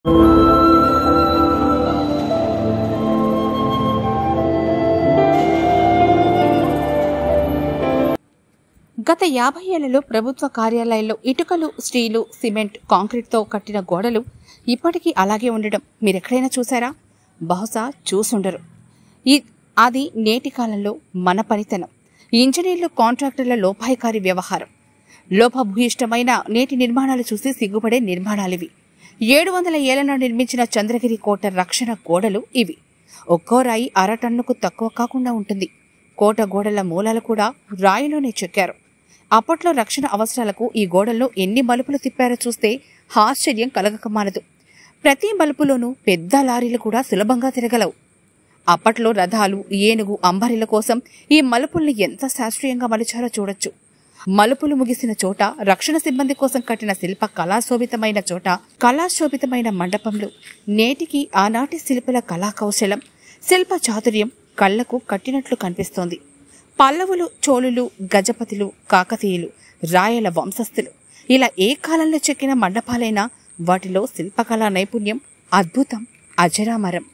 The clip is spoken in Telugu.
గత 50 ఏళ్లలో ప్రభుత్వ కార్యాలయాల్లో ఇటుకలు, స్టీలు, సిమెంట్, కాంక్రీట్తో కట్టిన గోడలు ఇప్పటికీ అలాగే ఉండడం మీరెక్కడైనా చూసారా? బహుశా చూసుండరు. అది నేటి కాలంలో మన పనితనం, ఇంజనీర్లు, కాంట్రాక్టర్ల లోపాయికారి వ్యవహారం. లోపభూయిష్టమైన నేటి నిర్మాణాలు చూసి సిగ్గుపడే నిర్మాణాలివి. 700 ఏళ్లలో నిర్మించిన చంద్రగిరి కోట రక్షణ గోడలు ఇవి. ఒక్కో రాయి 1/2 టన్నుకు తక్కువ కాకుండా ఉంటుంది. కోట గోడల మూలాలు కూడా రాయిలోనే చెక్కారు. అప్పట్లో రక్షణ అవసరాలకు ఈ గోడల్లో ఎన్ని మలుపులు తిప్పారో చూస్తే ఆశ్చర్యం కలగకమానదు. ప్రతి మలుపులోనూ పెద్ద లారీలు కూడా సులభంగా తిరగలవు. అప్పట్లో రథాలు, ఏనుగు, అంబారీల కోసం ఈ మలుపుల్ని ఎంత శాస్త్రీయంగా మలిచారో చూడొచ్చు. మలుపులు ముగిసిన చోట, రక్షణ సిబ్బంది కోసం కట్టిన శిల్ప కళాశోభితమైన మండపంలో నేటికి ఆనాటి శిల్పుల కళాకౌశలం, శిల్ప చాతుర్యం కళ్లకు కట్టినట్లు కనిపిస్తోంది. పల్లవులు, చోళులు, గజపతులు, కాకతీయులు, రాయల వంశస్థులు ఇలా ఏ కాలంలో చెక్కిన మండపాలైనా వాటిలో శిల్పకళా నైపుణ్యం అద్భుతం, అజరామరం.